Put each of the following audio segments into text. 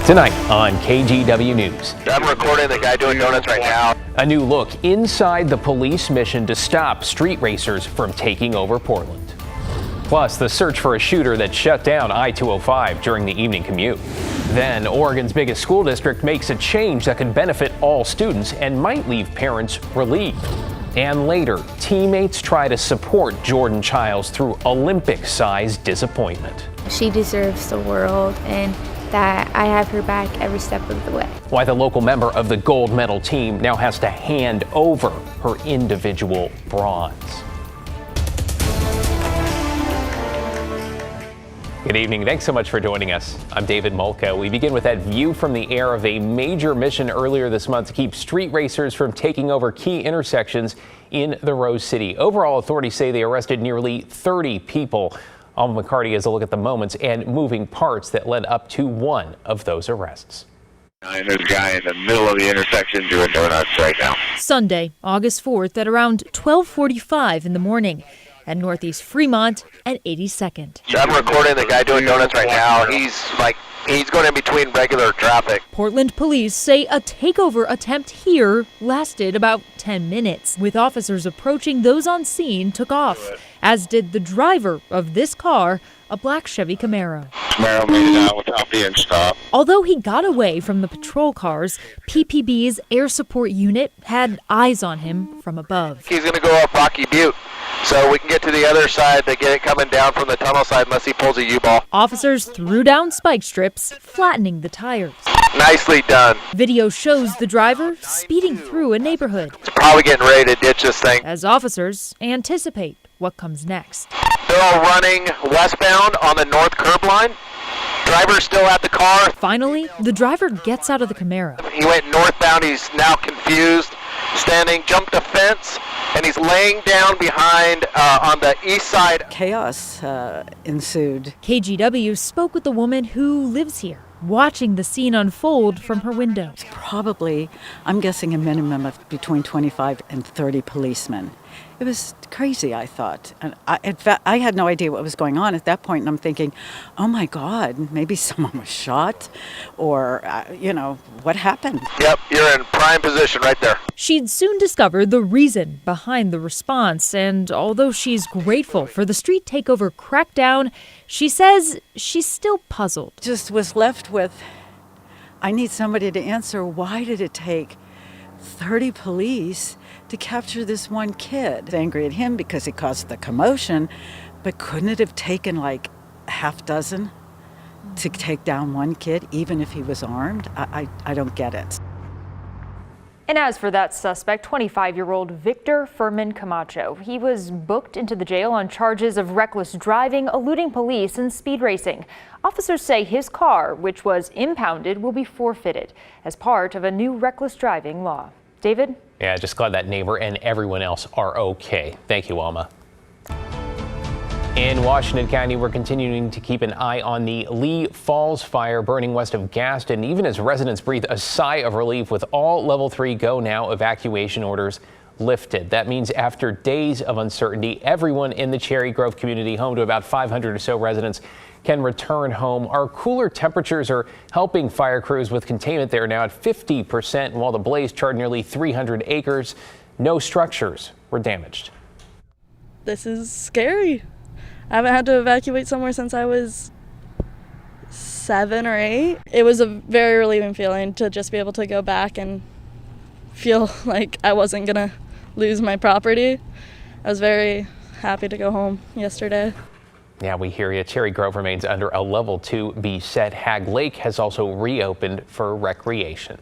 Tonight on KGW News. I'm recording the guy doing donuts right now. A new look inside the police mission to stop street racers from taking over Portland. Plus, the search for a shooter that shut down I-205 during the evening commute. Then, Oregon's biggest school district makes a change that could benefit all students and might leave parents relieved. And later, teammates try to support Jordan Childs through Olympic-sized disappointment. She deserves the world, and that I have her back every step of the way. Why the local member of the gold medal team now has to hand over her individual bronze. Good evening. Thanks so much for joining us. I'm David Molko. We begin with that view from the air of a major mission earlier this month to keep street racers from taking over key intersections in the Rose City. Overall, authorities say they arrested nearly 30 people. Alma McCarty has a look at the moments and moving parts that led up to one of those arrests. And there's a guy in the middle of the intersection doing donuts right now. Sunday, August 4th at around 12:45 in the morning at Northeast Fremont and 82nd. I'm recording the guy doing donuts right now. He's going in between regular traffic. Portland police say a takeover attempt here lasted about 10 minutes. With officers approaching, those on scene took off, as did the driver of this car, a black Chevy Camaro. Camaro made it out without being stopped. Although he got away from the patrol cars, PPB's air support unit had eyes on him from above. He's going to go up Rocky Butte, so we can get to the other side. They get it coming down from the tunnel side unless he pulls a U-ball. Officers threw down spike strips, flattening the tires. Nicely done. Video shows the driver speeding through a neighborhood It's probably getting ready to ditch this thing. as officers anticipate what comes next. They're all running westbound on the north curb line. Driver's still at the car. Finally, the driver gets out of the Camaro. He went northbound. He's now confused, standing, jumped a fence, and he's laying down behind on the east side. Chaos ensued. KGW spoke with the woman who lives here, watching the scene unfold from her window. Probably, I'm guessing a minimum of between 25 and 30 policemen. It was crazy, I thought. And I had no idea what was going on at that point, and I'm thinking, oh my God, maybe someone was shot, or, what happened? Yep, you're in prime position right there. She'd soon discover the reason behind the response, and although she's grateful for the street takeover crackdown, she says she's still puzzled. Just was left with, I need somebody to answer, why did it take 30 police to capture this one kid? I was angry at him because he caused the commotion, but couldn't it have taken like a half dozen to take down one kid, even if he was armed? I don't get it. And as for that suspect, 25-year-old Victor Furman Camacho, he was booked into the jail on charges of reckless driving, eluding police, and speed racing. Officers say his car, which was impounded, will be forfeited as part of a new reckless driving law. David? Yeah, just glad that neighbor and everyone else are okay. Thank you, Alma. In Washington County, we're continuing to keep an eye on the Lee Falls fire burning west of Gaston, even as residents breathe a sigh of relief with all level 3 go now evacuation orders lifted. That means after days of uncertainty, everyone in the Cherry Grove community, home to about 500 or so residents, can return home. Our cooler temperatures are helping fire crews with containment there now at 50%, and while the blaze charred nearly 300 acres, no structures were damaged. This is scary. I haven't had to evacuate somewhere since I was 7 or 8. It was a very relieving feeling to just be able to go back and feel like I wasn't gonna lose my property. I was very happy to go home yesterday. Yeah, we hear you. Cherry Grove remains under a level 2 set. Hag Lake has also reopened for recreation.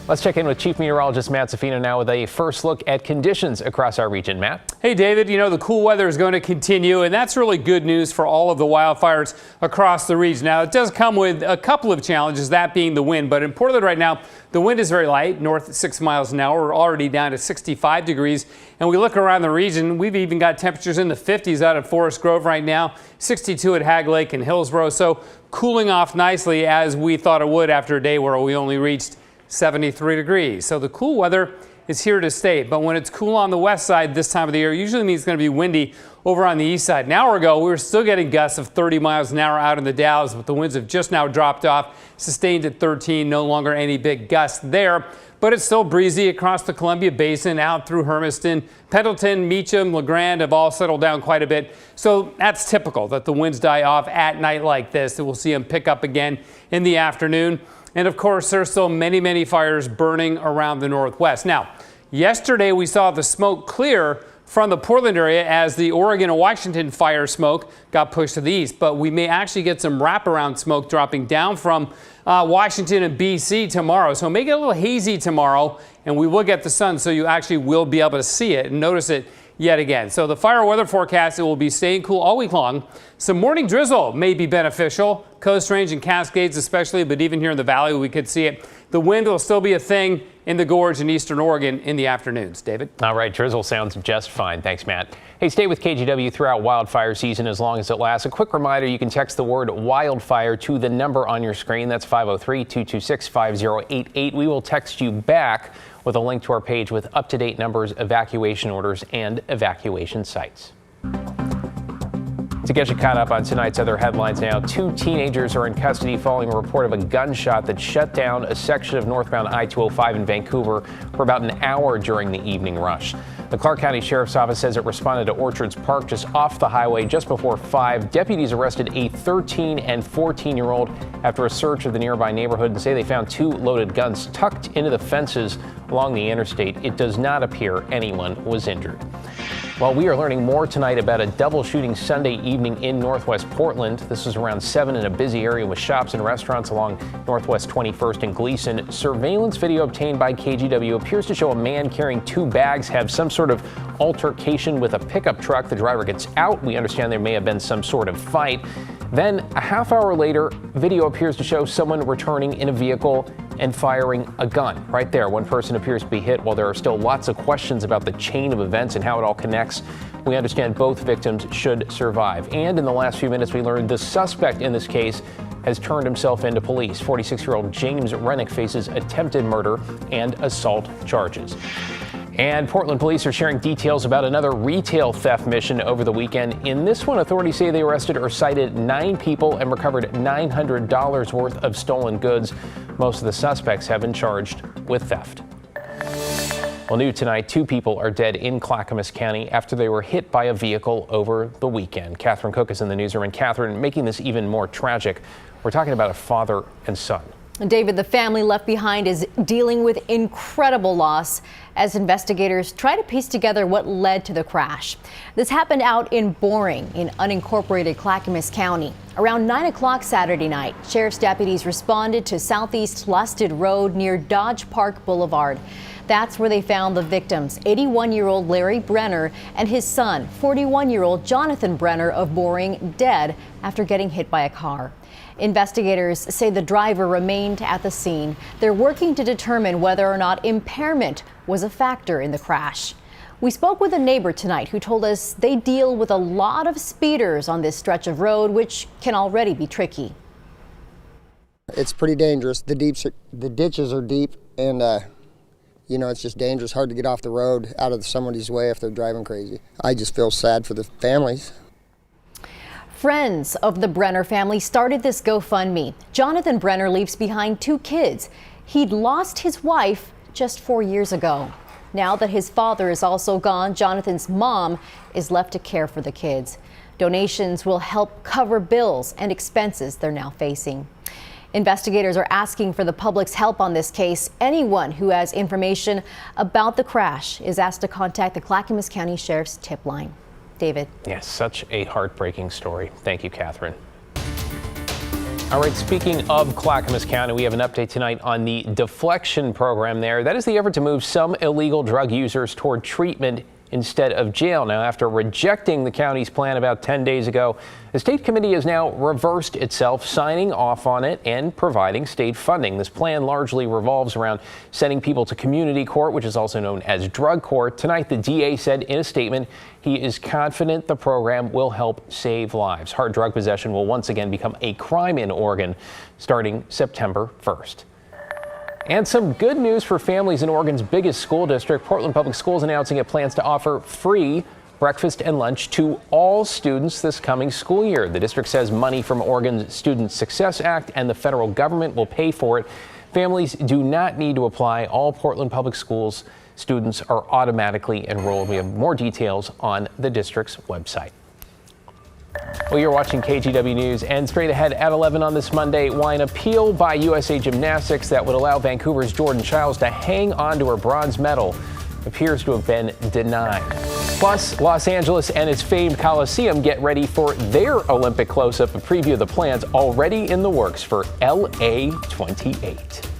Let's check in with Chief Meteorologist Matt Zafino now with a first look at conditions across our region. Matt? Hey, David, the cool weather is going to continue, and that's really good news for all of the wildfires across the region. Now, it does come with a couple of challenges, that being the wind. But in Portland right now, the wind is very light, north at 6 miles an hour. We're already down to 65 degrees. And we look around the region, we've even got temperatures in the 50s out of Forest Grove right now, 62 at Hag Lake and Hillsborough. So cooling off nicely as we thought it would after a day where we only reached 73 degrees. So the cool weather is here to stay. But when it's cool on the west side this time of the year, usually means it's going to be windy over on the east side. An hour ago, we were still getting gusts of 30 miles an hour out in the Dalles, but the winds have just now dropped off, sustained at 13, no longer any big gusts there. But it's still breezy across the Columbia Basin, out through Hermiston. Pendleton, Meacham, LeGrand have all settled down quite a bit. So that's typical that the winds die off at night like this. And we'll see them pick up again in the afternoon. And of course, there's still many, many fires burning around the Northwest. Now, yesterday we saw the smoke clear from the Portland area as the Oregon and Washington fire smoke got pushed to the east. But we may actually get some wraparound smoke dropping down from Washington and BC tomorrow. So make it a little hazy tomorrow, and we will get the sun, so you actually will be able to see it and notice it yet again. So the fire weather forecast, it will be staying cool all week long. Some morning drizzle may be beneficial, Coast Range and Cascades especially, but even here in the valley we could see it. The wind will still be a thing in the gorge in eastern Oregon in the afternoons. David? All right, drizzle sounds just fine. Thanks, Matt. Hey, stay with KGW throughout wildfire season as long as it lasts. A quick reminder, you can text the word wildfire to the number on your screen. That's 503-226-5088. We will text you back with a link to our page with up-to-date numbers, evacuation orders, and evacuation sites. To get you caught up on tonight's other headlines now, 2 teenagers are in custody following a report of a gunshot that shut down a section of northbound I-205 in Vancouver for about an hour during the evening rush. The Clark County Sheriff's Office says it responded to Orchards Park just off the highway just before 5. Deputies arrested a 13 and 14-year-old after a search of the nearby neighborhood and say they found 2 loaded guns tucked into the fences along the interstate. It does not appear anyone was injured. Well, we are learning more tonight about a double shooting Sunday evening in Northwest Portland. This was around 7 in a busy area with shops and restaurants along Northwest 21st and Gleason. Surveillance video obtained by KGW appears to show a man carrying 2 bags have some sort of altercation with a pickup truck. The driver gets out. We understand there may have been some sort of fight. Then a half hour later, video appears to show someone returning in a vehicle and firing a gun. Right there, one person appears to be hit. While there are still lots of questions about the chain of events and how it all connects, we understand both victims should survive. And in the last few minutes, we learned the suspect in this case has turned himself into police. 46-year-old James Rennick faces attempted murder and assault charges. And Portland police are sharing details about another retail theft mission over the weekend. In this one, authorities say they arrested or cited 9 people and recovered $900 worth of stolen goods. Most of the suspects have been charged with theft. Well, new tonight, 2 people are dead in Clackamas County after they were hit by a vehicle over the weekend. Catherine Cook is in the newsroom. And Catherine, making this even more tragic, we're talking about a father and son. David, the family left behind is dealing with incredible loss as investigators try to piece together what led to the crash. This happened out in Boring in unincorporated Clackamas County. Around 9 o'clock Saturday night, sheriff's deputies responded to Southeast Lusted Road near Dodge Park Boulevard. That's where they found the victims, 81-year-old Larry Brenner and his son, 41-year-old Jonathan Brenner of Boring, dead after getting hit by a car. Investigators say the driver remained at the scene. They're working to determine whether or not impairment was a factor in the crash. We spoke with a neighbor tonight who told us they deal with a lot of speeders on this stretch of road, which can already be tricky. It's pretty dangerous. The ditches are deep, and it's just dangerous, hard to get off the road, out of somebody's way if they're driving crazy. I just feel sad for the families. Friends of the Brenner family started this GoFundMe. Jonathan Brenner leaves behind 2 kids. He'd lost his wife just 4 years ago. Now that his father is also gone, Jonathan's mom is left to care for the kids. Donations will help cover bills and expenses they're now facing. Investigators are asking for the public's help on this case. Anyone who has information about the crash is asked to contact the Clackamas County Sheriff's tip line. David. Yes, such a heartbreaking story. Thank you, Catherine. All right, speaking of Clackamas County, we have an update tonight on the deflection program there. That is the effort to move some illegal drug users toward treatment instead of jail. Now, after rejecting the county's plan about 10 days ago, the state committee has now reversed itself, signing off on it and providing state funding. This plan largely revolves around sending people to community court, which is also known as drug court. Tonight, the DA said in a statement he is confident the program will help save lives. Hard drug possession will once again become a crime in Oregon starting September 1st. And some good news for families in Oregon's biggest school district. Portland Public Schools announcing it plans to offer free breakfast and lunch to all students this coming school year. The district says money from Oregon's Student Success Act and the federal government will pay for it. Families do not need to apply. All Portland Public Schools students are automatically enrolled. We have more details on the district's website. Well, you're watching KGW News, and straight ahead at 11 on this Monday, why an appeal by USA Gymnastics that would allow Vancouver's Jordan Childs to hang on to her bronze medal appears to have been denied. Plus, Los Angeles and its famed Coliseum get ready for their Olympic close-up. A preview of the plans already in the works for LA 28.